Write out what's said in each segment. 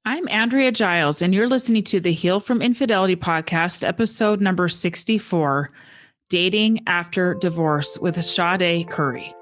I'm Andrea Giles, and you're listening to the Heal from Infidelity podcast, episode number 64, Dating After Divorce with Sade Curry.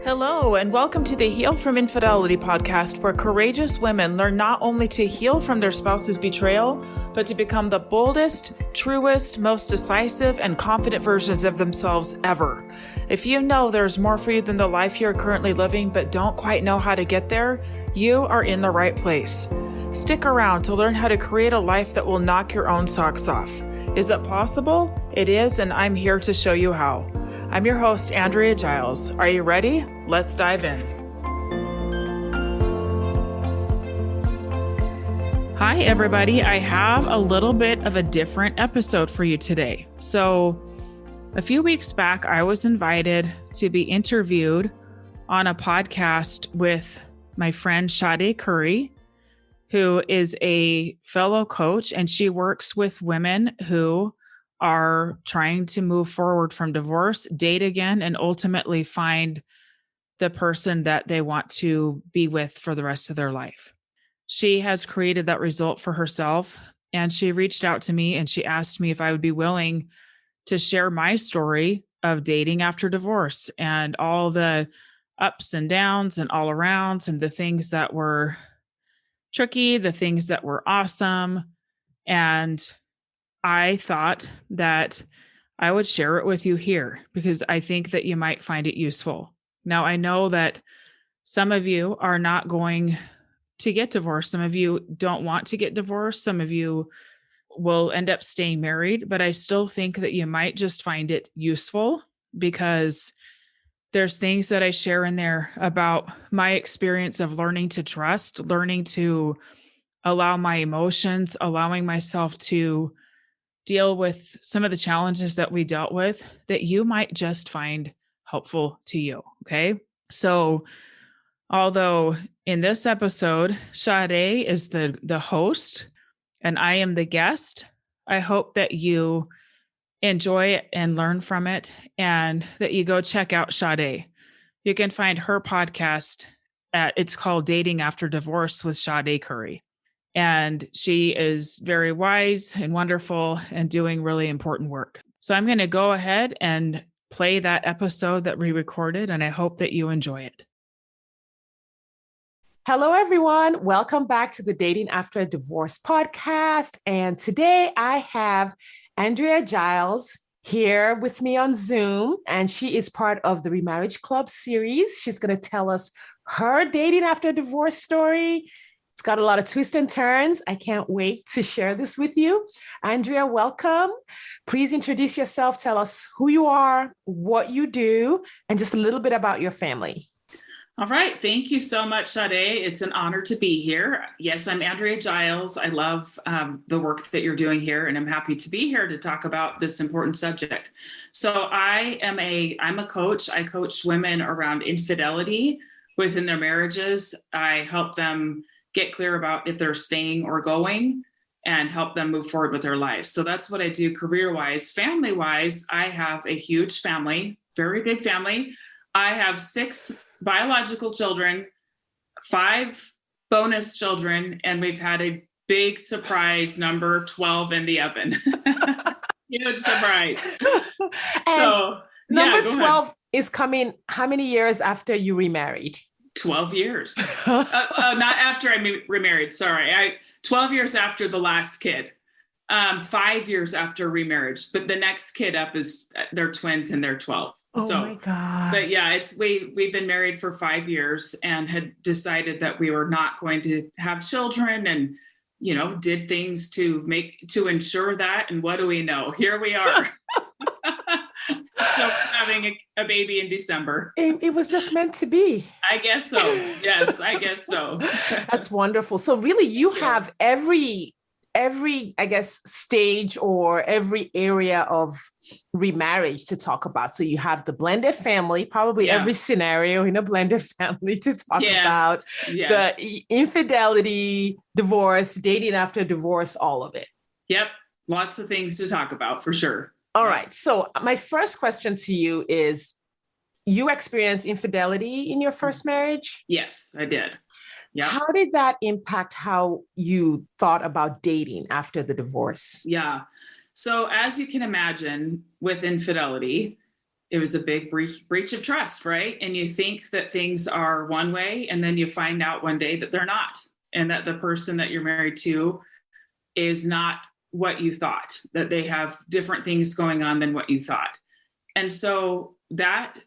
Hello, and welcome to the Heal from Infidelity podcast, where courageous women learn not only to heal from their spouse's betrayal, but to become the boldest, truest, most decisive, and confident versions of themselves ever. If you know there's more for you than the life you're currently living, but don't quite know how to get there, you are in the right place. Stick around to learn how to create a life that will knock your own socks off. Is it possible? It is, and I'm here to show you how. I'm your host, Andrea Giles. Are you ready? Let's dive in. Hi, everybody. I have a little bit of a different episode for you today. So, a few weeks back, I was invited to be interviewed on a podcast with my friend Sade Curry, who is a fellow coach, and she works with women who are trying to move forward from divorce, date again, and ultimately find the person that they want to be with for the rest of their life. She has created that result for herself, and she reached out to me and she asked me if I would be willing to share my story of dating after divorce and all the ups and downs and all arounds and the things that were tricky, the things that were awesome. And I thought that I would share it with you here because I think that you might find it useful. Now, I know that some of you are not going to get divorced. Some of you don't want to get divorced. Some of you will end up staying married, but I still think that you might just find it useful because there's things that I share in there about my experience of learning to trust, learning to allow my emotions, allowing myself to deal with some of the challenges that we dealt with that you might just find helpful to you. Okay. So although in this episode, Sade is the host and I am the guest, I hope that you enjoy it and learn from it and that you go check out Sade. You can find her podcast it's called Dating After Divorce with Sade Curry. And she is very wise and wonderful and doing really important work. So I'm going to go ahead and play that episode that we recorded, and I hope that you enjoy it. Hello, everyone. Welcome back to the Dating After a Divorce podcast. And today I have Andrea Giles here with me on Zoom, and she is part of the Remarriage Club series. She's going to tell us her dating after a divorce story. It's got a lot of twists and turns. I can't wait to share this with you. Andrea, welcome. Please introduce yourself. Tell us who you are, what you do, and just a little bit about your family. All right. Thank you so much, Sade. It's an honor to be here. Yes, I'm Andrea Giles. I love the work that you're doing here, and I'm happy to be here to talk about this important subject. So I'm a coach. I coach women around infidelity within their marriages. I help them get clear about if they're staying or going and help them move forward with their lives. So that's what I do career-wise. Family-wise, I have a huge family, very big family. I have 6 biological children, 5 bonus children, and we've had a big surprise number 12 in the oven. Huge surprise. And number 12 is coming how many years after you remarried? 12 years. Not after I remarried. Sorry. 12 years after the last kid, 5 years after remarriage, but the next kid up they're twins and they're 12. Oh my God. But yeah, we've been married for 5 years and had decided that we were not going to have children and, did things to ensure that. And what do we know? Here we are. So having a baby in December. It was just meant to be. I guess so. Yes, I guess so. That's wonderful. So really you have every, I guess, stage or every area of remarriage to talk about. So you have the blended family, probably every scenario in a blended family to talk about. Yes. The infidelity, divorce, dating after divorce, all of it. Yep. Lots of things to talk about for sure. All right. So my first question to you is, you experienced infidelity in your first marriage? Yes, I did. Yeah. How did that impact how you thought about dating after the divorce? Yeah. So as you can imagine, with infidelity, it was a big breach of trust, right? And you think that things are one way, and then you find out one day that they're not, and that the person that you're married to is not what you thought, that they have different things going on than what you thought. And so that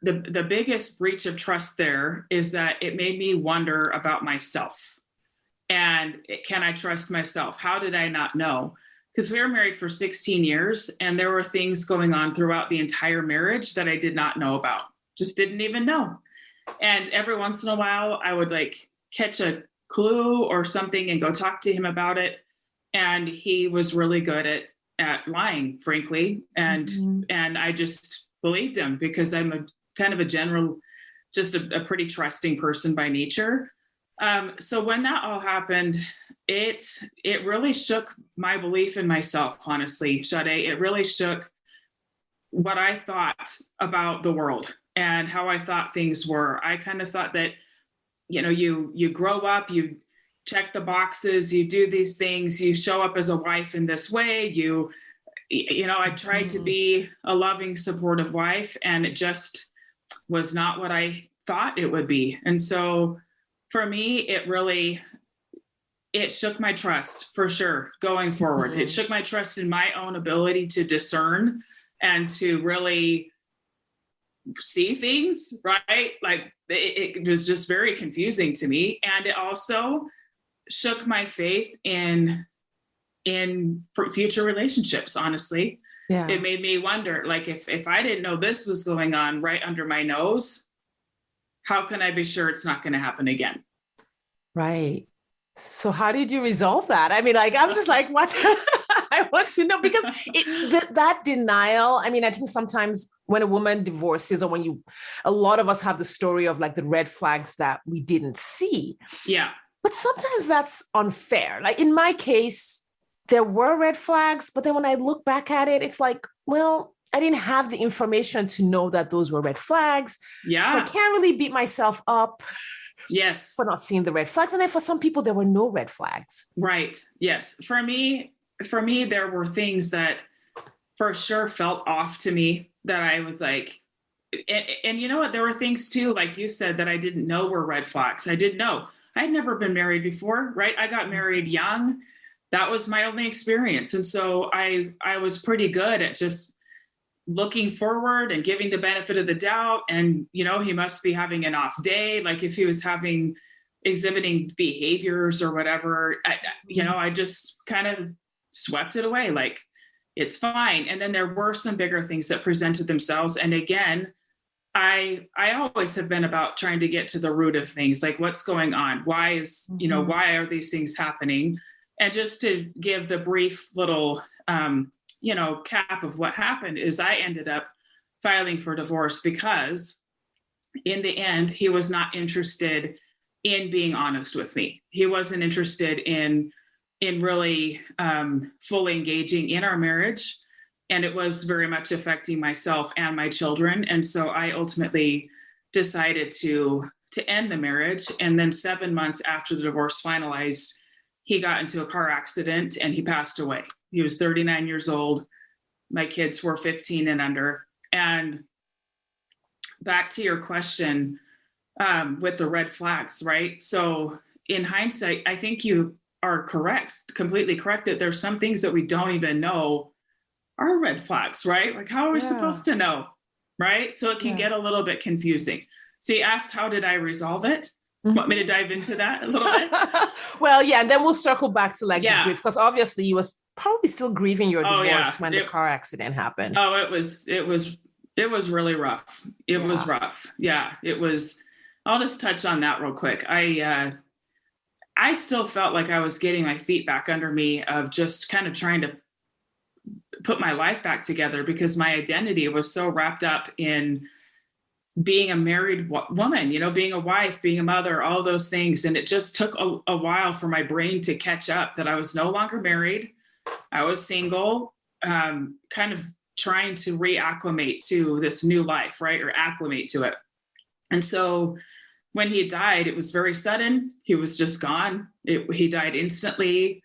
the biggest breach of trust there is that it made me wonder about myself. And can I trust myself? How did I not know? Because we were married for 16 years and there were things going on throughout the entire marriage that I did not know about, just didn't even know. And every once in a while, I would like catch a clue or something and go talk to him about it. And he was really good at lying, frankly. And I just believed him because I'm a kind of a general, just a pretty trusting person by nature. So when that all happened, it really shook my belief in myself, honestly, Sade. It really shook what I thought about the world and how I thought things were. I kind of thought that, you grow up, you check the boxes, you do these things, you show up as a wife in this way, I tried to be a loving, supportive wife, and it just was not what I thought it would be. And so for me, it shook my trust for sure going forward. It shook my trust in my own ability to discern and to really see things, right? Like it was just very confusing to me. And it also shook my faith in future relationships, honestly. Yeah. It made me wonder, like, if I didn't know this was going on right under my nose, how can I be sure it's not going to happen again? Right. So how did you resolve that? I mean, like, I'm just like, what? I want to know, because that denial, I mean, I think sometimes when a woman divorces, or a lot of us have the story of like the red flags that we didn't see. Yeah. But sometimes that's unfair. Like in my case, there were red flags, but then when I look back at it, it's like, well, I didn't have the information to know that those were red flags. Yeah. So I can't really beat myself up. Yes. For not seeing the red flags. And then for some people, there were no red flags. Right. Yes. For me, there were things that for sure felt off to me that I was like, and you know what? There were things too, like you said, that I didn't know were red flags. I didn't know. I'd never been married before, right? I got married young. That was my only experience. And so I was pretty good at just looking forward and giving the benefit of the doubt. And, he must be having an off day. Like if he was exhibiting behaviors or whatever, I just kind of swept it away. Like it's fine. And then there were some bigger things that presented themselves. And again, I always have been about trying to get to the root of things, like what's going on? Why why are these things happening? And just to give the brief little, cap of what happened is I ended up filing for divorce because in the end, he was not interested in being honest with me. He wasn't interested in really fully engaging in our marriage. And it was very much affecting myself and my children. And so I ultimately decided to end the marriage. And then 7 months after the divorce finalized, he got into a car accident and he passed away. He was 39 years old. My kids were 15 and under. And back to your question with the red flags, right? So in hindsight, I think you are correct, completely correct, that there's some things that we don't even know are red flags, right? Like how are we supposed to know, right? So it can get a little bit confusing. So you asked, how did I resolve it? Want me to dive into that a little bit? Well, yeah, and then we'll circle back to the grief, because obviously you was probably still grieving your divorce when the car accident happened. Oh, it was really rough. It was rough. Yeah, it was. I'll just touch on that real quick. I still felt like I was getting my feet back under me of just kind of trying to put my life back together, because my identity was so wrapped up in being a married woman, being a wife, being a mother, all those things. And it just took a while for my brain to catch up that I was no longer married. I was single, kind of trying to reacclimate to this new life, right? Or acclimate to it. And so when he died, it was very sudden. He was just gone. He died instantly.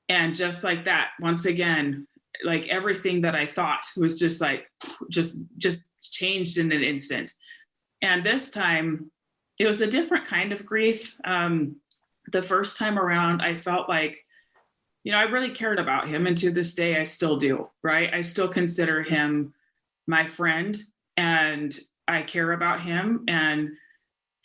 And just like that, once again, like everything that I thought was just like, just changed in an instant. And this time it was a different kind of grief. The first time around, I felt like, I really cared about him. And to this day, I still do, right? I still consider him my friend and I care about him. And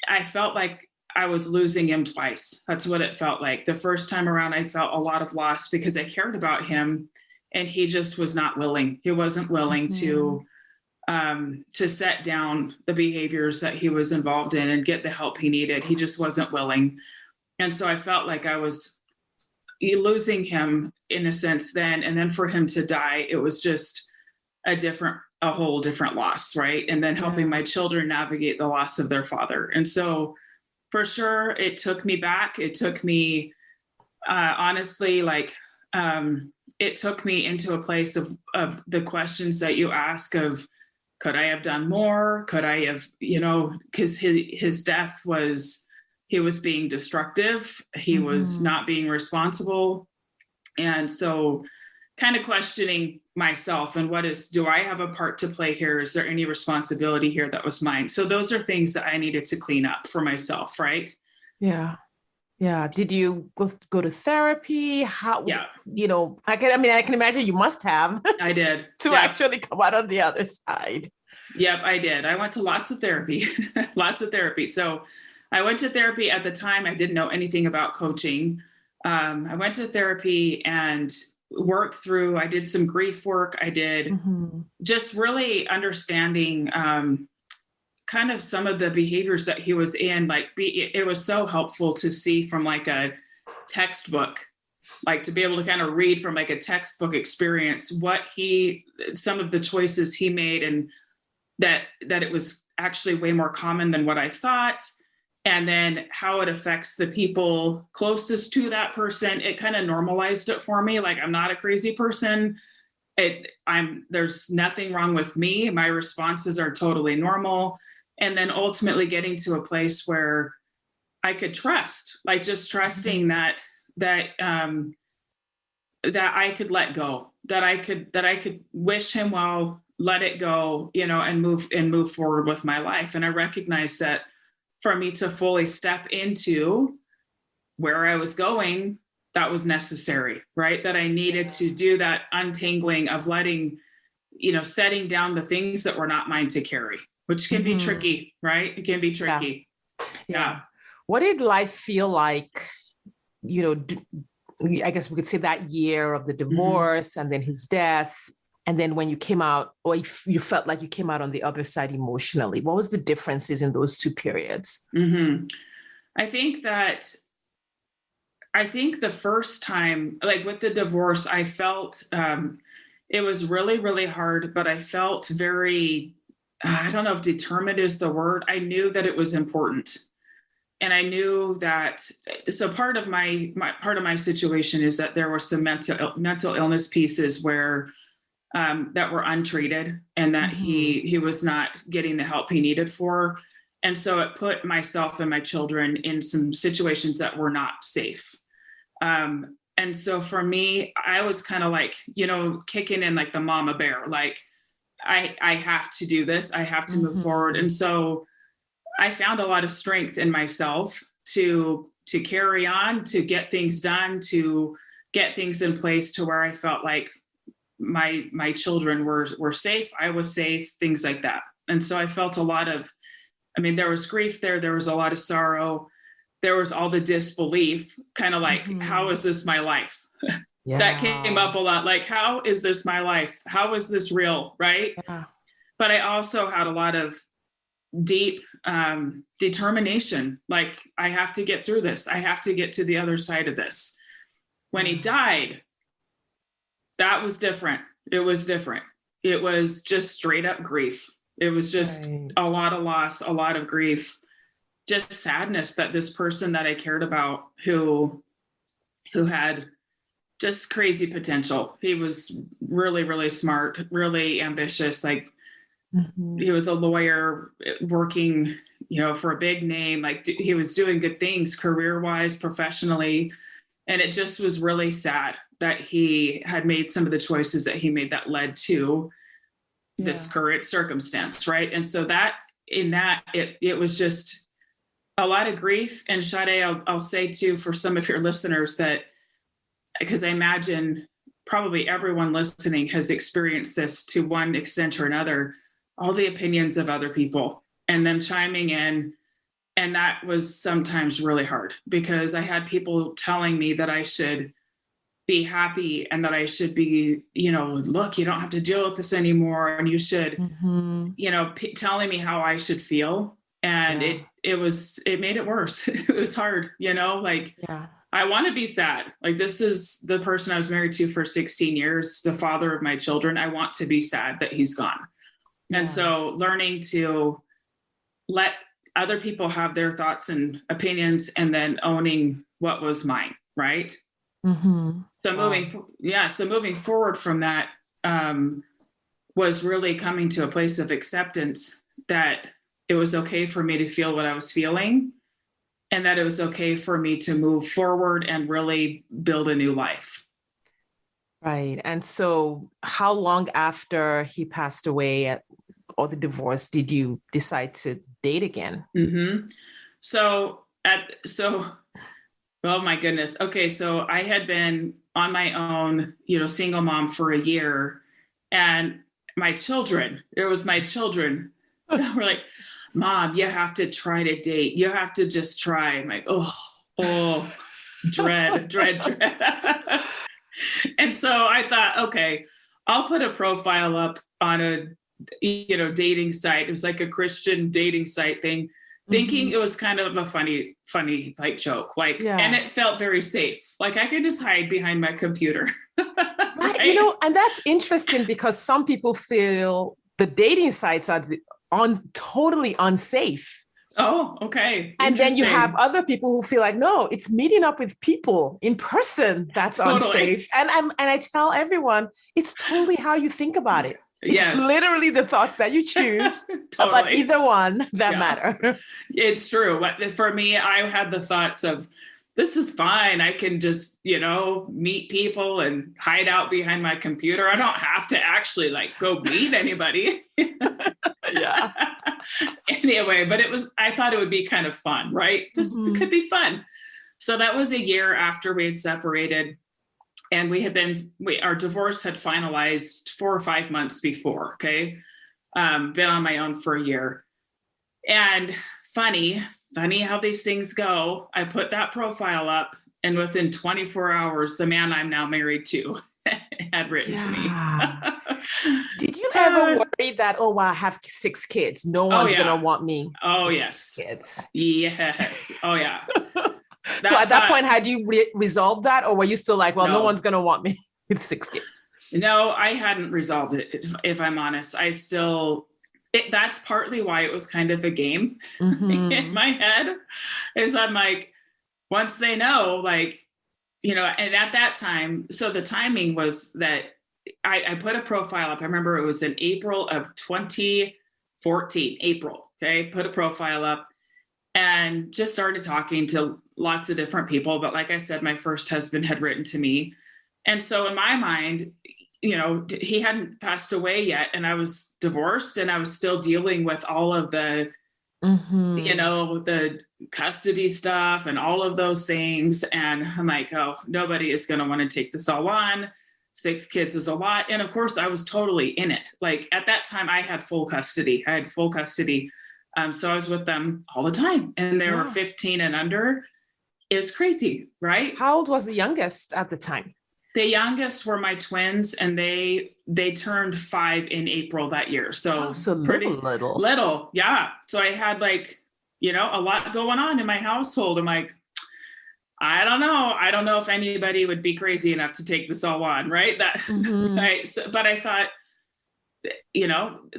I felt like I was losing him twice. That's what it felt like. The first time around, I felt a lot of loss because I cared about him and he just was not willing. He wasn't willing to set down the behaviors that he was involved in and get the help he needed. He just wasn't willing. And so I felt like I was losing him in a sense then. And then for him to die, it was just a whole different loss, right? And then helping my children navigate the loss of their father. And so for sure, it took me back. It took me, honestly, it took me into a place of the questions that you ask of, could I have done more? Could I have, because his death was, he was being destructive. He was not being responsible. And so kind of questioning myself and do I have a part to play here? Is there any responsibility here that was mine? So those are things that I needed to clean up for myself, right? Yeah. Yeah. Did you go to therapy? How, yeah. I can imagine you must have. I did. to actually come out on the other side. Yep, I did. I went to lots of therapy, lots of therapy. So I went to therapy at the time. I didn't know anything about coaching. I went to therapy and worked through, I did some grief work. I did just really understanding kind of some of the behaviors that he was in. It was so helpful to see from like a textbook, like to be able to kind of read from like a textbook experience, some of the choices he made, and that it was actually way more common than what I thought. And then how it affects the people closest to that person. It kind of normalized it for me. Like, I'm not a crazy person. There's nothing wrong with me. My responses are totally normal. And then ultimately getting to a place where I could trust, like just trusting that I could let go, that I could wish him well, let it go, and move forward with my life. And I recognize that for me to fully step into where I was going, that was necessary, right? That I needed to do that untangling of letting, setting down the things that were not mine to carry, which can be tricky, right? It can be tricky. Yeah. What did life feel like, I guess we could say that year of the divorce and then his death? And then when you came out, or you felt like you came out on the other side emotionally, what was the differences in those two periods? I think the first time, like with the divorce, I felt it was really, really hard, but I felt very, I don't know if determined is the word. I knew that it was important. And I knew that, so part of my situation is that there were some mental illness pieces where that were untreated, and that he was not getting the help he needed for. And so it put myself and my children in some situations that were not safe. And so for me, I was kind of like, kicking in like the mama bear, like I have to do this. I have to move forward. And so I found a lot of strength in myself to carry on, to get things done, to get things in place to where I felt like my children were safe. I was safe, things like that. And so I felt a lot of, there was grief there was a lot of sorrow. There was all the disbelief, kind of like, how is this my life? Yeah. That came up a lot. Like, how is this my life? How is this real? Right. Yeah. But I also had a lot of deep determination. Like, I have to get through this. I have to get to the other side of this. When he died, that was different. It was different. It was just straight up grief. It was just a lot of loss, a lot of grief, just sadness that this person that I cared about, who had just crazy potential. He was really, really smart, really ambitious. Like he was a lawyer working, for a big name. Like he was doing good things career-wise, professionally. And it just was really sad that he had made some of the choices that he made that led to this current circumstance. Right. And so it was just a lot of grief. And Sade, I'll say too, for some of your listeners that, because I imagine probably everyone listening has experienced this to one extent or another, all the opinions of other people and them chiming in. And that was sometimes really hard because I had people telling me that I should be happy and that I should be, look, you don't have to deal with this anymore. And you should, telling me how I should feel. And it made it worse. It was hard, I want to be sad. Like this is the person I was married to for 16 years, the father of my children. I want to be sad that he's gone. Yeah. And so learning to let other people have their thoughts and opinions and then owning what was mine. Right. Mm-hmm. So moving forward from that was really coming to a place of acceptance that it was okay for me to feel what I was feeling and that it was okay for me to move forward and really build a new life. Right. And so how long after he passed away or the divorce did you decide to date again? Mm-hmm. Oh my goodness. Okay. So I had been on my own, single mom for a year, and my children were like, Mom, you have to try to date. You have to just try. I'm like, oh, dread. And so I thought, okay, I'll put a profile up on a, dating site. It was like a Christian dating site thing, thinking it was kind of a funny like joke, and it felt very safe. Like I could just hide behind my computer. Right. And that's interesting because some people feel the dating sites are totally unsafe. Oh, okay. And then you have other people who feel like, no, it's meeting up with people in person that's unsafe. And I tell everyone, it's totally how you think about it. It's literally the thoughts that you choose about either one that matter. It's true. But for me, I had the thoughts of, this is fine. I can just, meet people and hide out behind my computer. I don't have to actually go meet anybody. Yeah. Anyway, but I thought it would be kind of fun, right? Just it could be fun. So that was a year after we had separated, and our divorce had finalized 4 or 5 months before. Okay. Been on my own for a year. And funny how these things go. I put that profile up, and within 24 hours, the man I'm now married to had written to me. Did you ever worry that, I have 6 kids. No one's going to want me. Oh, yes. Kids. Yes. Oh, yeah. So at that point, had you resolved that, or were you still like, no one's going to want me with 6 kids? No, I hadn't resolved it, if I'm honest. I still... that's partly why it was kind of a game in my head, is I'm like, once they know, and at that time, so the timing was that I put a profile up. I remember it was in April of 2014, April. Okay. Put a profile up and just started talking to lots of different people. But like I said, my first husband had written to me. And so in my mind, he hadn't passed away yet, and I was divorced, and I was still dealing with all of the, the custody stuff and all of those things. And I'm like, nobody is going to want to take this all on. 6 kids is a lot. And of course I was totally in it. Like at that time I had full custody. So I was with them all the time, and they were 15 and under. It's crazy, right? How old was the youngest at the time? The youngest were my twins, and they turned 5 in April that year. So, pretty little. Yeah. So I had a lot going on in my household. I'm like, I don't know if anybody would be crazy enough to take this all on. Right. Right. So, but I thought,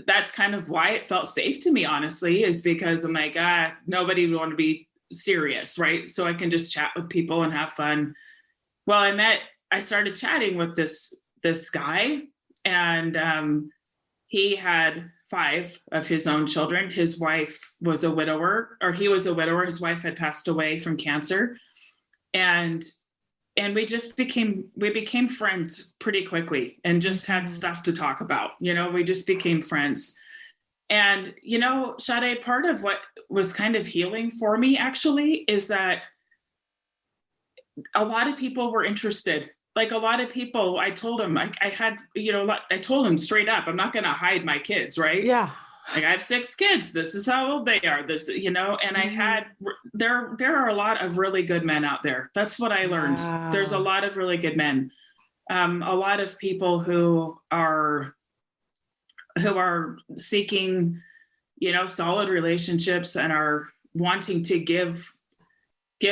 that's kind of why it felt safe to me, honestly, is because I'm like, nobody would want to be serious. Right. So I can just chat with people and have fun. Well, I started chatting with this guy, and he had 5 of his own children. His wife was a widower, or he was a widower. His wife had passed away from cancer. And we became friends pretty quickly, and just had stuff to talk about. We just became friends. And, Sade, part of what was kind of healing for me actually is that a lot of people were interested. Like, a lot of people, I told them, I told them straight up, I'm not going to hide my kids, right? Yeah. Like, I have 6 kids. This is how old they are. And there are a lot of really good men out there. That's what I learned. Wow. There's a lot of really good men. A lot of people who are seeking, solid relationships and are wanting to give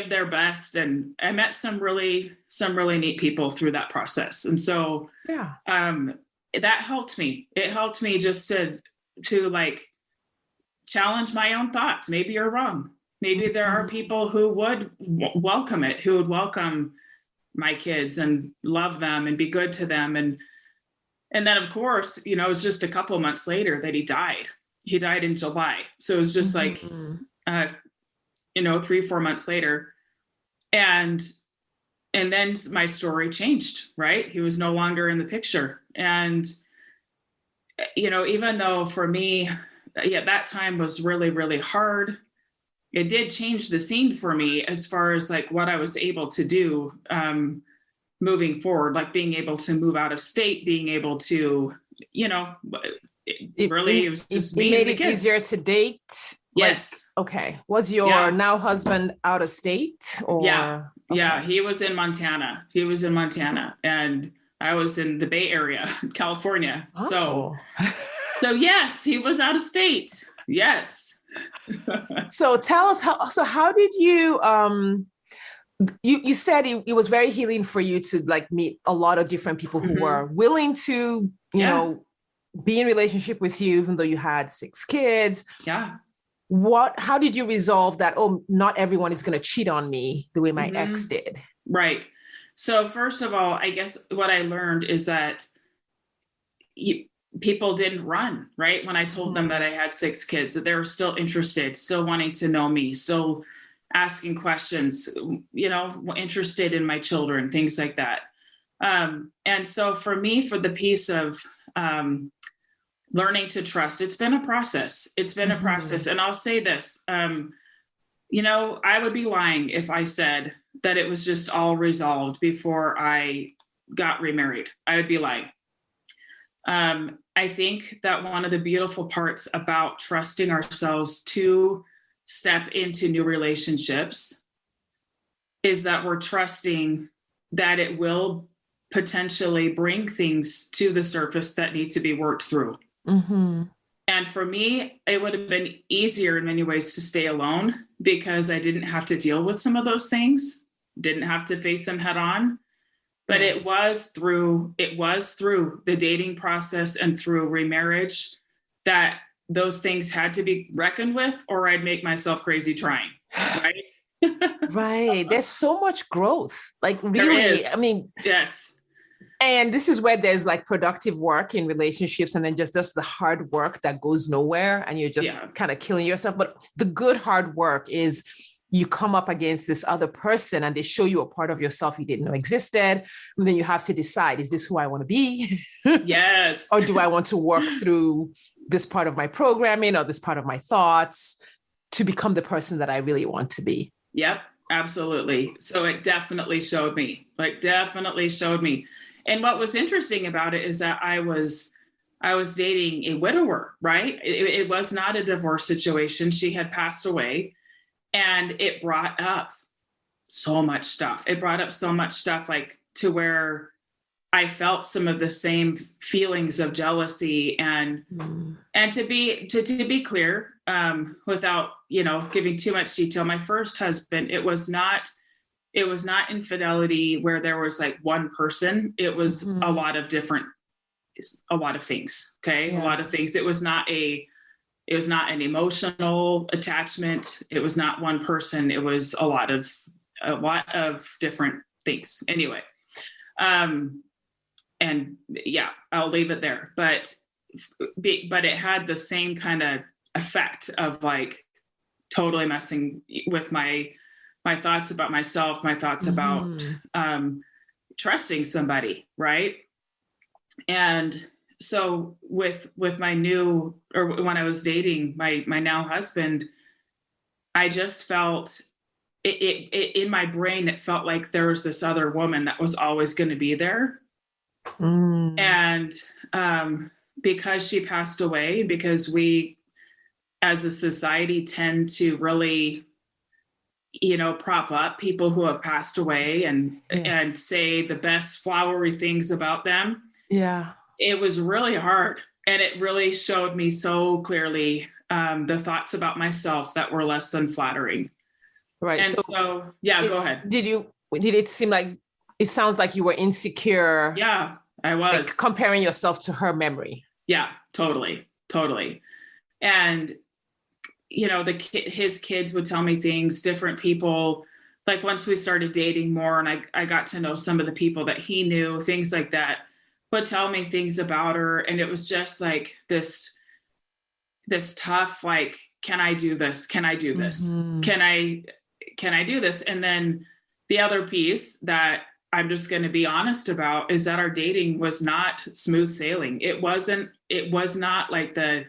their best. And I met some really neat people through that process. And so, that helped me. It helped me just to like challenge my own thoughts. Maybe you're wrong. Maybe there are people who would welcome it, who would welcome my kids and love them and be good to them. And then, of course, it was just a couple of months later that he died. He died in July. So it was just like, 3-4 months later. And then my story changed, right? He was no longer in the picture. And, even though for me, that time was really, really hard, it did change the scene for me as far as like what I was able to do moving forward, like being able to move out of state, being able to, it was just me made and the it kids. easier to date. Yes. Okay. Was your now husband out of state? Or Yeah. Okay. Yeah. He was in Montana. And I was in the Bay Area, California. Oh. So yes, he was out of state. Yes. So tell us how did you, you said it was very healing for you to like meet a lot of different people who were willing to, be in relationship with you, even though you had 6 kids. Yeah. How did you resolve that? Oh, not everyone is going to cheat on me the way my ex did. Right. So first of all, I guess what I learned is that people didn't run, right? When I told them that I had 6 kids, that they were still interested, still wanting to know me, still asking questions, interested in my children, things like that. And so for me, for the piece of learning to trust, it's been a process. A process. And I'll say this, I would be lying if I said that it was just all resolved before I got remarried. I would be lying. I think that one of the beautiful parts about trusting ourselves to step into new relationships is that we're trusting that it will potentially bring things to the surface that need to be worked through. And for me, it would have been easier in many ways to stay alone because I didn't have to deal with some of those things, didn't have to face them head on. But it was through the dating process and through remarriage that those things had to be reckoned with, or I'd make myself crazy trying. Right. Right. There's so much growth. Like really, I mean, yes. And this is where there's like productive work in relationships, and then just the hard work that goes nowhere and you're just kind of killing yourself. But the good hard work is you come up against this other person and they show you a part of yourself you didn't know existed. And then you have to decide, is this who I want to be? Yes. Or do I want to work through this part of my programming or this part of my thoughts to become the person that I really want to be? Yep, absolutely. So it definitely showed me. And what was interesting about it is that I was dating a widower, right? It was not a divorce situation. She had passed away. And it brought up so much stuff. Like to where I felt some of the same feelings of jealousy and to be clear, without, giving too much detail, my first husband, it was not infidelity where there was like one person. It was a lot of things. Okay. Yeah. A lot of things. It was not an emotional attachment. It was not one person. It was a lot of different things. Anyway. And yeah, I'll leave it there. But it had the same kind of effect of like totally messing with my thoughts about myself, my thoughts about trusting somebody, right? And so with my new, or when I was dating my now husband, I just felt it in my brain, it felt like there was this other woman that was always going to be there. And because she passed away, because we as a society tend to really, prop up people who have passed away and say the best flowery things about them. Yeah. It was really hard. And it really showed me so clearly the thoughts about myself that were less than flattering. Right. And so yeah, go ahead. Did it seem like, it sounds like you were insecure? Yeah, I was. Like comparing yourself to her memory. Yeah, totally. And, his kids would tell me things, different people, like once we started dating more and I got to know some of the people that he knew, things like that, would tell me things about her. And it was just like this tough, like, can I do this? Can I do this? Can I do this? And then the other piece that I'm just going to be honest about is that our dating was not smooth sailing. It was not like the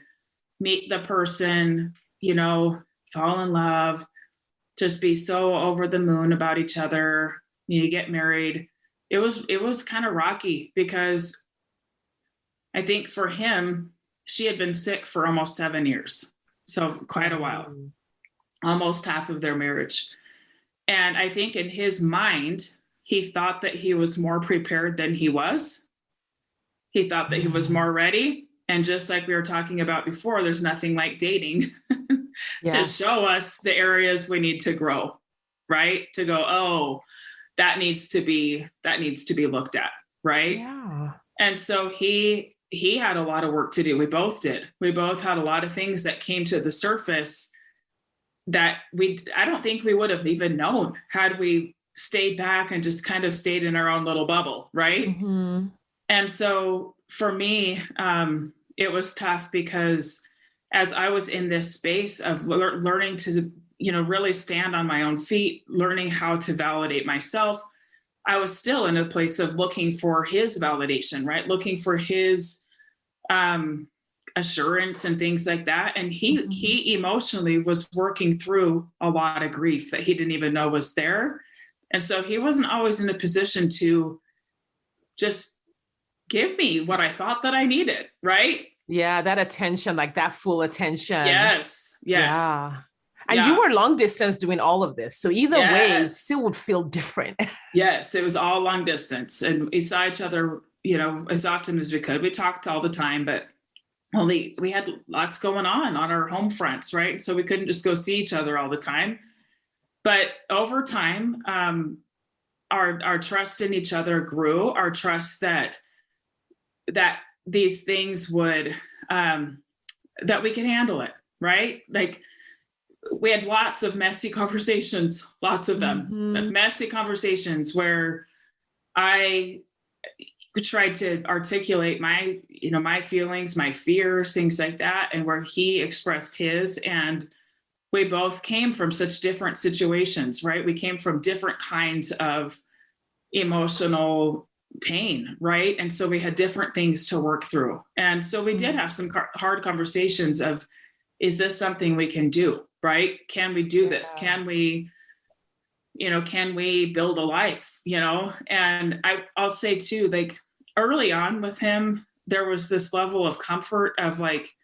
meet the person, fall in love, just be so over the moon about each other, get married. It was kind of rocky because I think for him, she had been sick for almost 7 years. So quite a while, almost half of their marriage. And I think in his mind, he thought that he was more prepared than he was. He thought that he was more ready. And just like we were talking about before, there's nothing like dating to show us the areas we need to grow, right? To go, oh, that needs to be looked at, right? Yeah. And so he had a lot of work to do. We both did. We both had a lot of things that came to the surface that I don't think we would have even known had we stayed back and just kind of stayed in our own little bubble, right? Mm-hmm. And so for me, it was tough because as I was in this space of learning to, really stand on my own feet, learning how to validate myself, I was still in a place of looking for his validation, right? Looking for his assurance and things like that. And he emotionally was working through a lot of grief that he didn't even know was there. And so he wasn't always in a position to just give me what I thought that I needed, right? Yeah, that attention, like that full attention. Yes. Yeah. And you were long distance doing all of this. So either way, it still would feel different. Yes, it was all long distance. And we saw each other, as often as we could. We talked all the time, but we had lots going on our home fronts, right? So we couldn't just go see each other all the time. But over time, our trust in each other grew, our trust that these things would, that we could handle it, right? Like we had lots of messy conversations, lots of them, messy conversations where I tried to articulate my feelings, my fears, things like that, and where he expressed his. And we both came from such different situations, right? We came from different kinds of emotional pain, right? And so we had different things to work through. And so we did have some hard conversations of, is this something we can do, right? Can we do this? Can we build a life, And I'll say too, like early on with him, there was this level of comfort of like,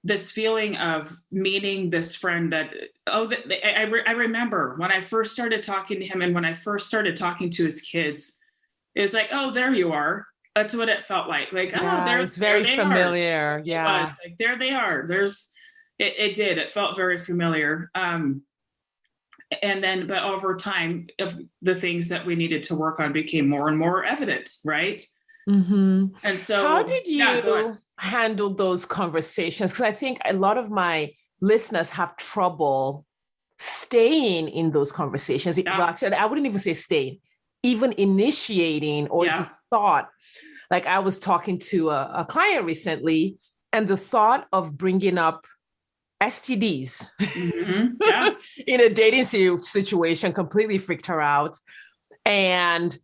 this feeling of meeting this friend that, I remember when I first started talking to him and when I first started talking to his kids, it was like, oh, there you are. That's what it felt like. Like, it's very familiar. Are. Yeah. It's like, there they are. It felt very familiar. And then, but over time, if the things that we needed to work on became more and more evident, right? Mm-hmm. And so how did you handle those conversations? Because I think a lot of my listeners have trouble staying in those conversations. Actually, I wouldn't even say staying. even initiating or the thought. Like I was talking to a client recently, and the thought of bringing up STDs in a dating situation completely freaked her out and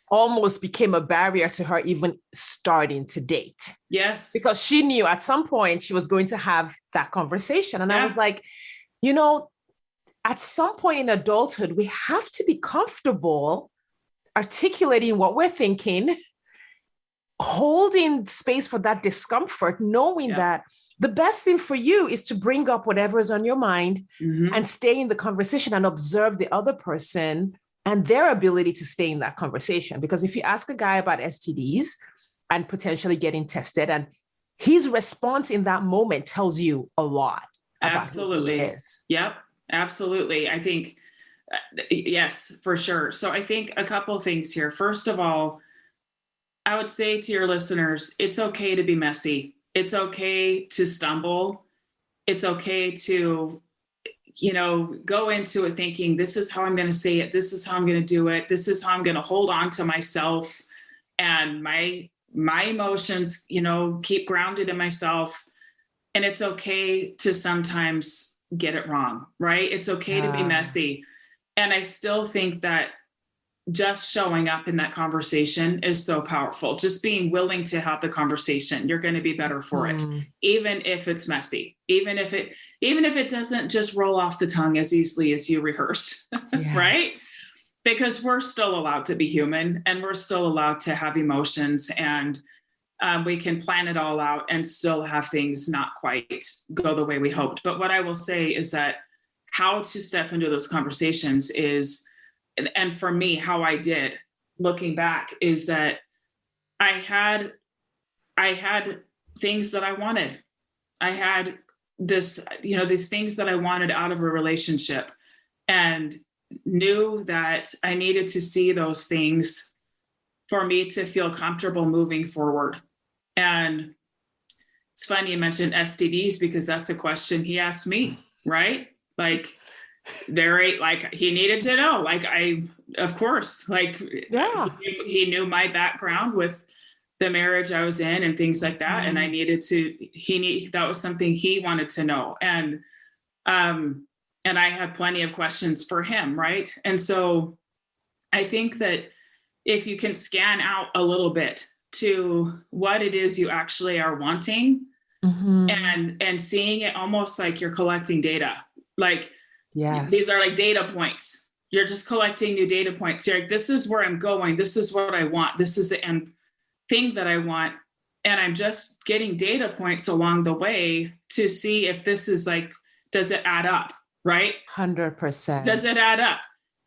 almost became a barrier to her even starting to date. Yes. Because she knew at some point she was going to have that conversation. And I was like, at some point in adulthood, we have to be comfortable articulating what we're thinking, holding space for that discomfort, knowing that the best thing for you is to bring up whatever is on your mind and stay in the conversation and observe the other person and their ability to stay in that conversation. Because if you ask a guy about STDs and potentially getting tested, and his response in that moment tells you a lot about who he is. Yep, absolutely. I think, yes, for sure. So I think a couple of things here. First of all, I would say to your listeners, it's okay to be messy. It's okay to stumble. It's okay to go into it thinking, this is how I'm going to say it. This is how I'm going to do it. This is how I'm going to hold on to myself and my emotions, keep grounded in myself. And it's okay to sometimes get it wrong, right? It's okay to be messy. And I still think that just showing up in that conversation is so powerful. Just being willing to have the conversation, you're going to be better for it, even if it's messy, even if it doesn't just roll off the tongue as easily as you rehearsed, right? Because we're still allowed to be human and we're still allowed to have emotions, and we can plan it all out and still have things not quite go the way we hoped. But what I will say is that how to step into those conversations is, and for me, how I did looking back is that I had things that I wanted. I had these things that I wanted out of a relationship, and knew that I needed to see those things for me to feel comfortable moving forward. And it's funny you mentioned STDs, because that's a question he asked me, right? Like, he needed to know, of course, he knew my background with the marriage I was in and things like that. And I that was something he wanted to know. And I had plenty of questions for him. Right. And so I think that if you can scan out a little bit to what it is you actually are wanting, and seeing it almost like you're collecting data, these are like data points. You're just collecting new data points. You're like, this is where I'm going. This is what I want. This is the end thing that I want. And I'm just getting data points along the way to see if this is does it add up? Right? 100%. Does it add up?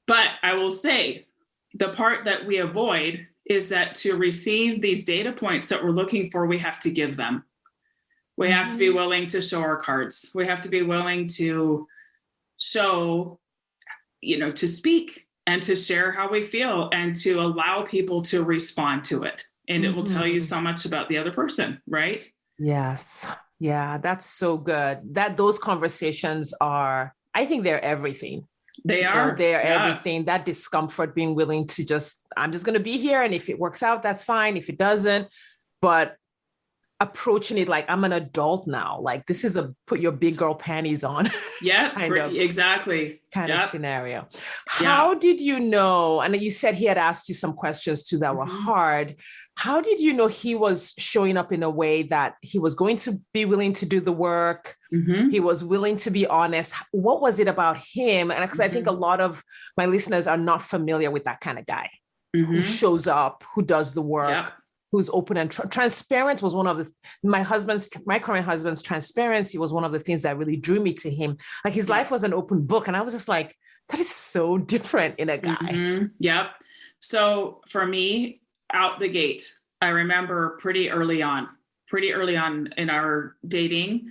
But I will say the part that we avoid is that to receive these data points that we're looking for, we have to give them. We have to be willing to show our cards. We have to be willing to show, to speak and to share how we feel and to allow people to respond to it. And it will tell you so much about the other person, right? Yes. Yeah, that's so good. Those conversations I think they're everything. They are. They're everything. That discomfort, being willing to I'm just going to be here. And if it works out, that's fine. If it doesn't, but approaching it like I'm an adult now, this is a put your big girl panties on. Yeah, exactly. Kind of scenario. How did you know? And you said he had asked you some questions too that were hard. How did you know he was showing up in a way that he was going to be willing to do the work? He was willing to be honest. What was it about him? And because I think a lot of my listeners are not familiar with that kind of guy who shows up, who does the work, who's open and transparent. Was one of my current husband's transparency was one of the things that really drew me to him. His life was an open book. And I was just like, that is so different in a guy. Yep. So for me, out the gate, I remember pretty early on in our dating,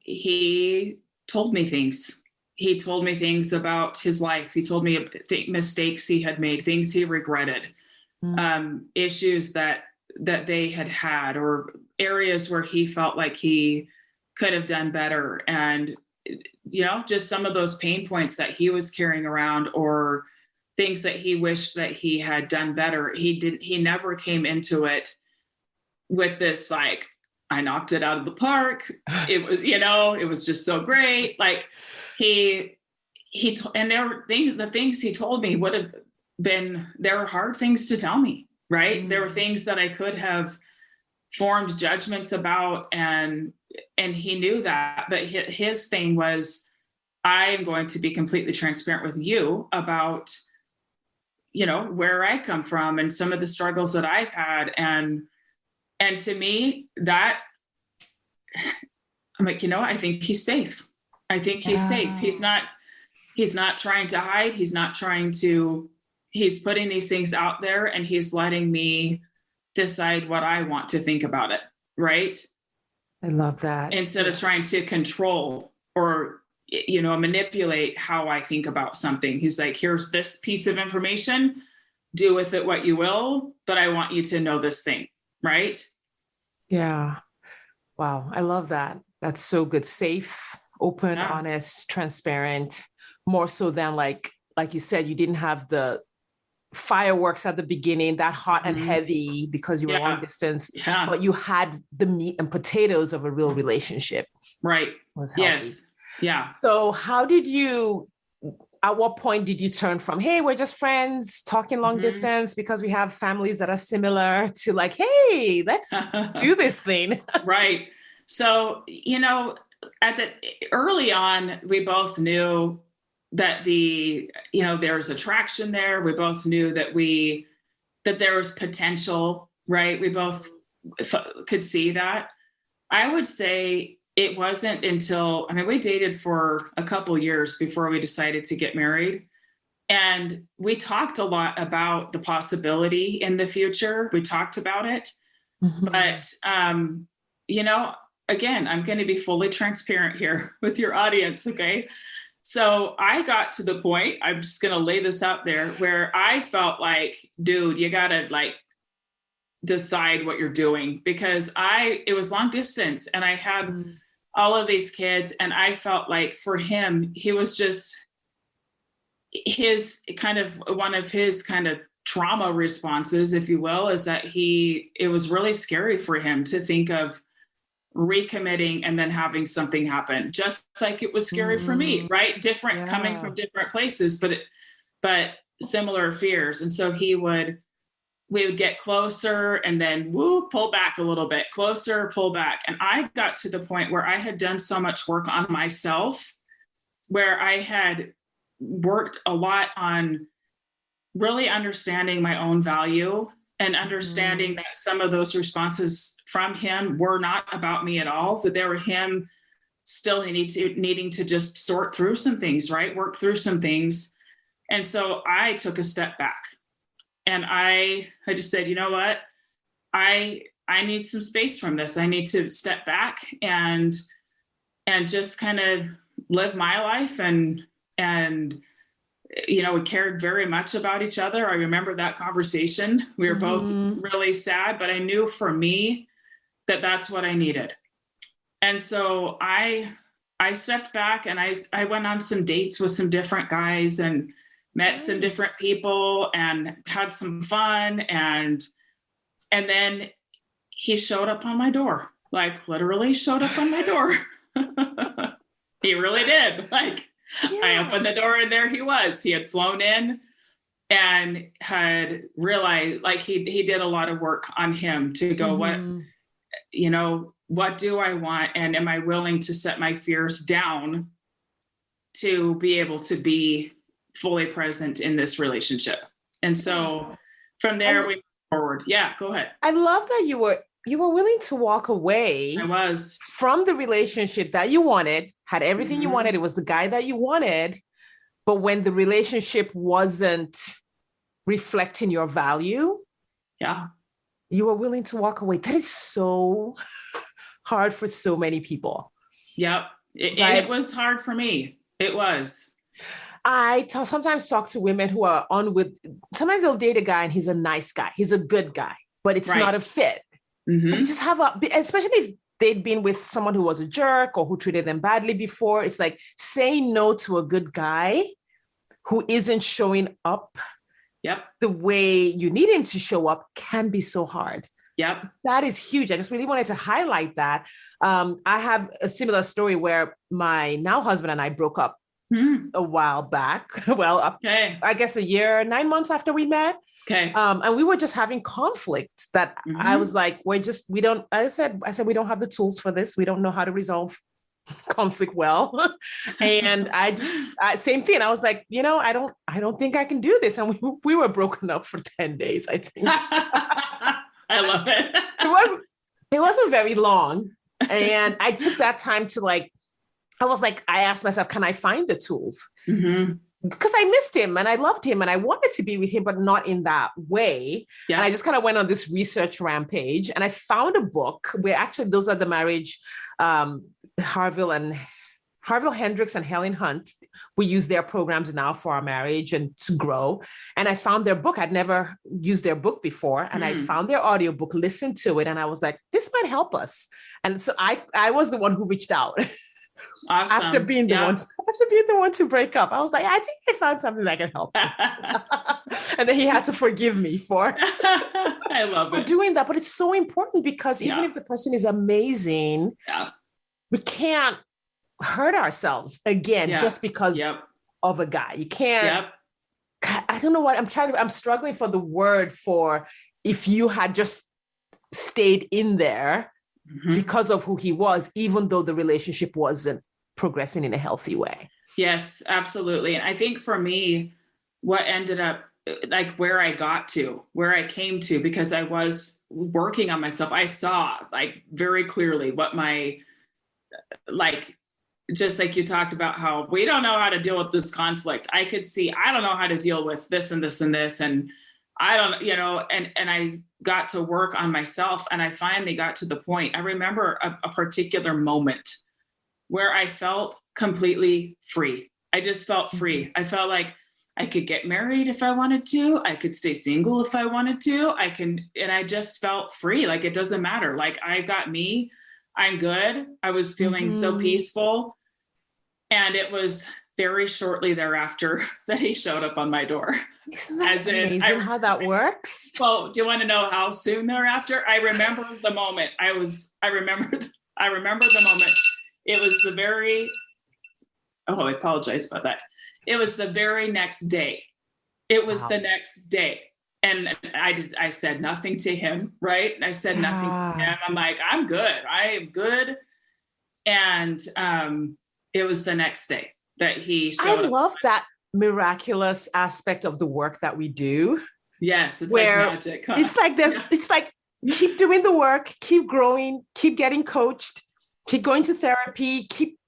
he told me things. He told me things about his life. He told me mistakes he had made, things he regretted, issues that they had, or areas where he felt like he could have done better. And, just some of those pain points that he was carrying around, or things that he wished that he had done better. He never came into it with this, like, I knocked it out of the park. It was, it was just so great. Like and there were the things he told me would have been, there were hard things to tell me, right? There were things that I could have formed judgments about, and he knew that. But his thing was, I am going to be completely transparent with you about, where I come from and some of the struggles that I've had. And to me, that, I'm like, I think he's safe. I think he's safe. He's not trying to hide. He's putting these things out there, and he's letting me decide what I want to think about it. Right. I love that. Instead of trying to control or, manipulate how I think about something. He's like, here's this piece of information, do with it what you will, but I want you to know this thing. Right. Yeah. Wow. I love that. That's so good. Safe, open, honest, transparent, more so than like you said, you didn't have the fireworks at the beginning, that hot and heavy because you were long distance, but you had the meat and potatoes of a real relationship. Right. Was healthy. Yes. Yeah. So at what point did you turn from, hey, we're just friends talking long distance because we have families that are similar, to like, hey, let's do this thing? Right. So, early on, we both knew that there's attraction there. We both knew that there was potential, right? We both could see that. I would say it wasn't until, we dated for a couple years before we decided to get married. And we talked a lot about the possibility in the future. We talked about it, but, again, I'm going to be fully transparent here with your audience. Okay. So I got to the point, I'm just going to lay this out there, where I felt like, dude, you got to decide what you're doing, because it was long distance and I had all of these kids. And I felt like for him, he was just one of his kind of trauma responses, if you will, is that it was really scary for him to think of recommitting and then having something happen, just like it was scary for me, right? Different, coming from different places, but similar fears. And so we would get closer and then pull back a little bit, closer, pull back. And I got to the point where I had done so much work on myself, where I had worked a lot on really understanding my own value and understanding that some of those responses from him were not about me at all, that they were him still needing to just sort through some things, right? Work through some things. And so I took a step back and I just said, you know what? I need some space from this. I need to step back and just kind of live my life. And we cared very much about each other. I remember that conversation. We were both really sad, but I knew for me that that's what I needed. And so I stepped back and I went on some dates with some different guys and met some different people and had some fun. And then he showed up on my door, like literally showed up on my door. He really did. I opened the door and there he was. He had flown in and had realized, he did a lot of work on him to go, what do I want? And am I willing to set my fears down to be able to be fully present in this relationship? And so from there, we moved forward. Yeah, go ahead. I love that you were willing to walk away. I was. From the relationship that you wanted, had everything you wanted. It was the guy that you wanted. But when the relationship wasn't reflecting your value, you were willing to walk away. That is so hard for so many people. Yep. It was hard for me. It was. I sometimes talk to women who are sometimes they'll date a guy and he's a nice guy. He's a good guy, but it's not a fit. They just have especially if they'd been with someone who was a jerk or who treated them badly before. It's like saying no to a good guy who isn't showing up Yep. the way you need him to show up can be so hard. Yep. That is huge. I just really wanted to highlight that. I have a similar story where my now husband and I broke up a while back. Well, I guess a year, 9 months after we met. Okay. And we were just having conflict that I was like, I said, we don't have the tools for this. We don't know how to resolve conflict well. And same thing. I was like, I don't think I can do this. And we were broken up for 10 days, I think. I love it. It wasn't very long. And I took that time to I asked myself, can I find the tools? Because I missed him and I loved him and I wanted to be with him, but not in that way. Yeah. And I just kind of went on this research rampage and I found a book where actually those are the marriage, Harville Hendricks and Helen Hunt. We use their programs now for our marriage and to grow. And I found their book. I'd never used their book before. And I found their audiobook, listened to it. And I was like, this might help us. And so I was the one who reached out. Awesome. After being the one to break up, I was like, I think I found something that can help us. And then he had to forgive me for doing that. But it's so important because even if the person is amazing, we can't hurt ourselves again just because of a guy. You can't. I don't know what I'm struggling for the word for if you had just stayed in there because of who he was, even though the relationship wasn't progressing in a healthy way. Yes, absolutely. And I think for me, what ended up where I came to, because I was working on myself, I saw very clearly what my, just like you talked about how we don't know how to deal with this conflict. I could see, I don't know how to deal with this and this and this. And I don't, and I got to work on myself and I finally got to the point. I remember a particular moment where I felt completely free. I just felt free. I felt like I could get married if I wanted to. I could stay single if I wanted to. And I just felt free. It doesn't matter. I got me, I'm good. I was feeling so peaceful. And it was very shortly thereafter that he showed up on my door. Isn't that amazing how that works? Well, do you want to know how soon thereafter? I remember the moment. I remember the moment. It was I apologize about that. It was the very next day. The next day. And I said nothing to him, right? I said nothing to him. I'm like, I'm good. I am good. And it was the next day that he showed up. I love that miraculous aspect of the work that we do. Yes, it's like magic. Huh? It's like this. It's like keep doing the work, keep growing, keep getting coached, keep going to therapy, keep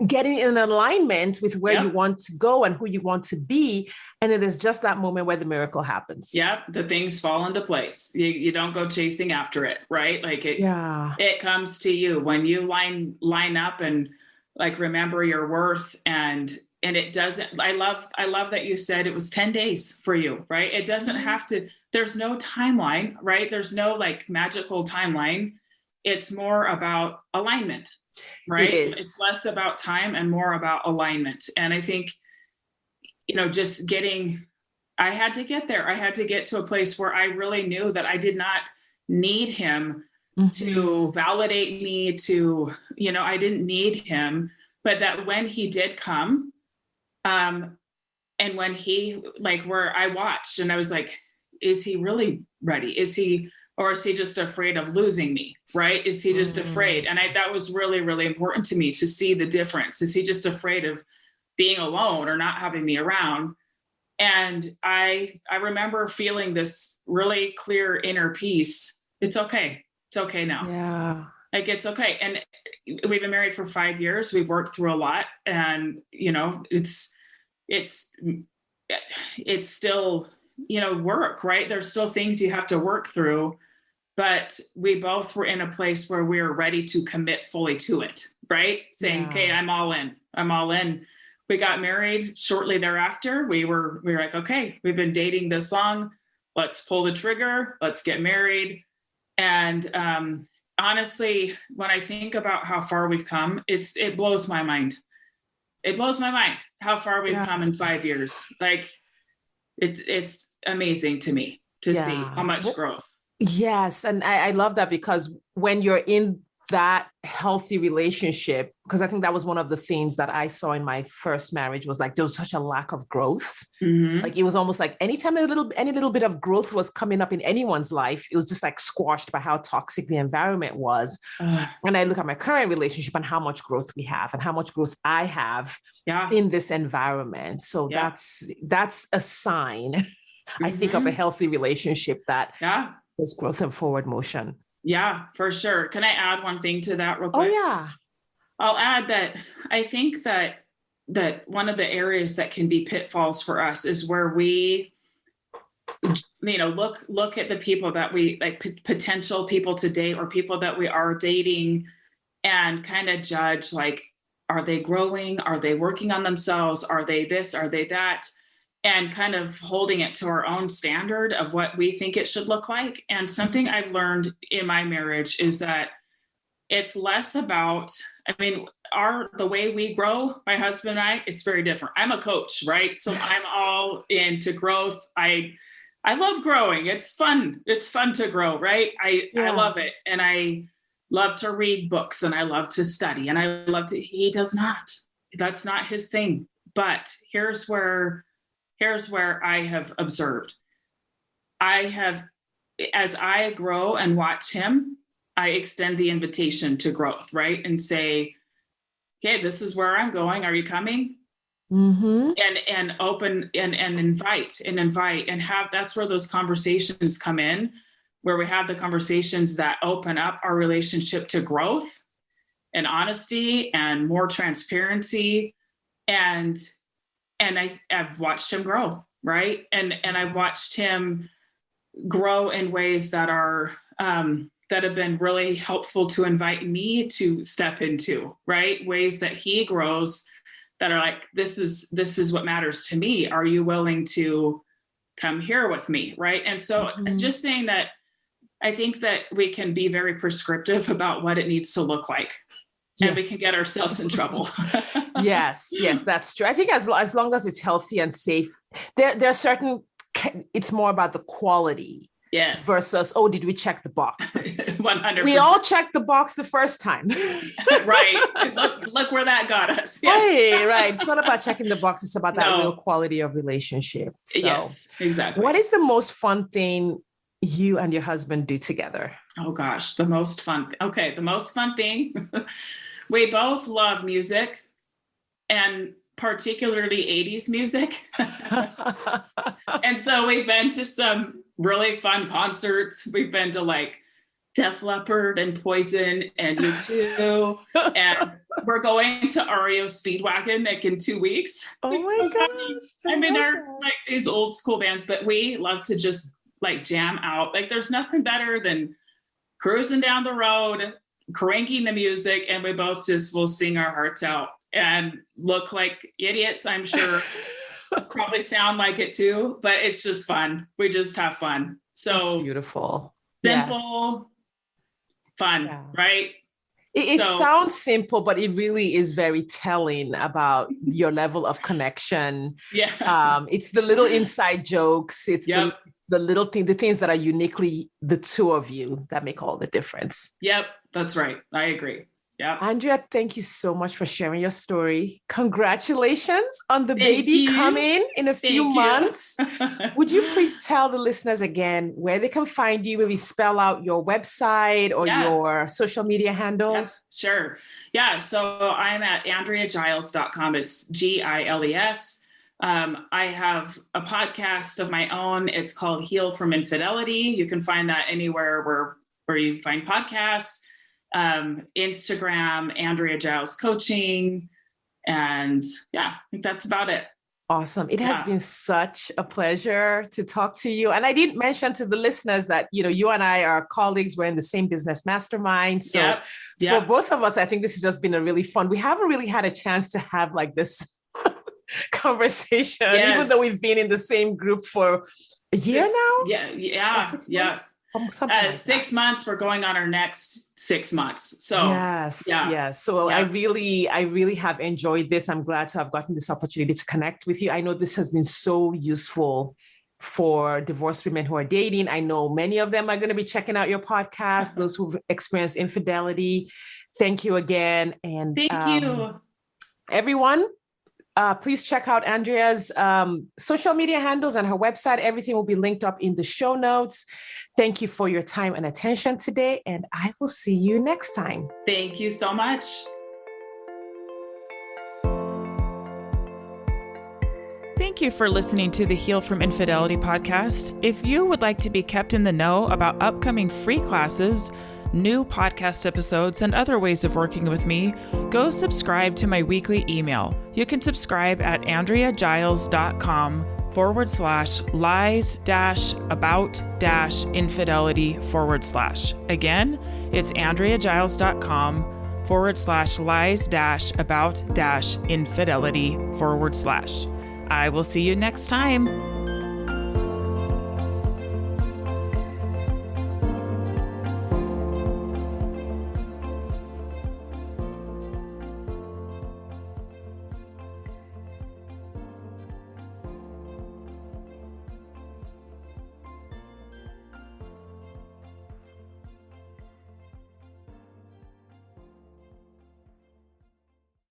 getting in alignment with where you want to go and who you want to be. And it is just that moment where the miracle happens. Yep. The things fall into place. You don't go chasing after it, right? It comes to you when you line up and remember your worth and it doesn't, I love that you said it was 10 days for you, right? It doesn't have to, there's no timeline, right? There's no magical timeline. It's more about alignment, right? It's less about time and more about alignment. And I think, I had to get there. I had to get to a place where I really knew that I did not need him to validate me I didn't need him, but that when he did come, and when he where I watched and I was like, is he really ready? Or is he just afraid of losing me? Right? Is he just afraid? And that was really, really important to me to see the difference. Is he just afraid of being alone or not having me around? And I remember feeling this really clear inner peace. It's okay. It's okay now. Yeah. It's okay. And we've been married for 5 years. We've worked through a lot and, it's still, work, right? There's still things you have to work through, but we both were in a place where we were ready to commit fully to it, right? Saying, okay, I'm all in. We got married shortly thereafter. We were like, okay, we've been dating this long. Let's pull the trigger. Let's get married. And, honestly, when I think about how far we've come, it blows my mind. it blows my mind how far we've come in 5 years. Like it's amazing to me to see how much growth. Yes. And I love that, because when you're in that healthy relationship, because I think that was one of the things that I saw in my first marriage, was like there was such a lack of growth. Like it was almost like anytime any little bit of growth was coming up in anyone's life, it was just like squashed by how toxic the environment was. When I look at my current relationship and how much growth we have and how much growth I have in this environment. So that's a sign, I think, of a healthy relationship, that there's growth and forward motion. Yeah, for sure. Can I add one thing to that real quick? Oh, yeah. I'll add that I think that one of the areas that can be pitfalls for us is where we, look at the people that we like, potential people to date or people that we are dating, and kind of judge, like, are they growing? Are they working on themselves? Are they this? Are they that? And kind of holding it to our own standard of what we think it should look like. And something I've learned in my marriage is that it's less about, the way we grow, my husband and I, it's very different. I'm a coach, right? So I'm all into growth. I love growing. It's fun. It's fun to grow, right? I love it. And I love to read books, and I love to study, and he does not. That's not his thing. But here's where I have observed. As I grow and watch him, I extend the invitation to growth, right? And say, okay, this is where I'm going. Are you coming? And open and invite and have, that's where those conversations come in, where we have the conversations that open up our relationship to growth and honesty and more transparency. And I've watched him grow, right? And I've watched him grow in ways that are that have been really helpful to invite me to step into, right? Ways that he grows that are like, this is what matters to me. Are you willing to come here with me, right? And so just saying that, I think that we can be very prescriptive about what it needs to look like. And we can get ourselves in trouble. Yes, that's true. I think as long as it's healthy and safe, there are certain, it's more about the quality. Yes. Versus, did we check the box? 100%. We all checked the box the first time. Right. Look where that got us. Yes. Right. It's not about checking the box. It's about that real quality of relationship. So, yes, exactly. What is the most fun thing you and your husband do together? Oh gosh, the most fun. Okay. The most fun thing. We both love music, and particularly 80s music. And so we've been to some really fun concerts. We've been to like Def Leppard and Poison and U2. And we're going to REO Speedwagon like in 2 weeks. Oh it's my so gosh. funny. They're like these old school bands, but we love to just like jam out. Like there's nothing better than cruising down the road, cranking the music, and we both just will sing our hearts out and look like idiots, I'm sure. Probably sound like it too, but it's just fun. We just have fun. So that's beautiful. Simple, fun, right? It sounds simple, but it really is very telling about your level of connection. Yeah. It's the little inside jokes. It's the little thing, the things that are uniquely the two of you that make all the difference. Yep. That's right. I agree. Yeah. Andrea, thank you so much for sharing your story. Congratulations on the baby coming in a few months. Would you please tell the listeners again where they can find you, maybe spell out your website or your social media handles? Yes, sure. Yeah. So I'm at AndreaGiles.com. It's GILES. I have a podcast of my own. It's called Heal from Infidelity. You can find that anywhere where you find podcasts. Instagram, Andrea Giles Coaching. And I think that's about it. Awesome. It has been such a pleasure to talk to you. And I did mention to the listeners that, you and I are colleagues. We're in the same business mastermind. So for both of us, I think this has just been a really fun. We haven't really had a chance to have like this conversation, even though we've been in the same group for a year now. 6 months. Something like 6 that. months, we're going on our next 6 months. So yes. So I really have enjoyed this. I'm glad to have gotten this opportunity to connect with you. I know this has been so useful for divorced women who are dating. I know many of them are going to be checking out your podcast, those who've experienced infidelity. Thank you again. And thank you. Everyone, please check out Andrea's social media handles and her website. Everything will be linked up in the show notes. Thank you for your time and attention today, and I will see you next time. Thank you so much. Thank you for listening to the Heal from Infidelity podcast. If you would like to be kept in the know about upcoming free classes, new podcast episodes, and other ways of working with me, go subscribe to my weekly email. You can subscribe at AndreaGiles.com/lies-about-infidelity/. Again, it's AndreaGiles.com/lies-about-infidelity/. I will see you next time.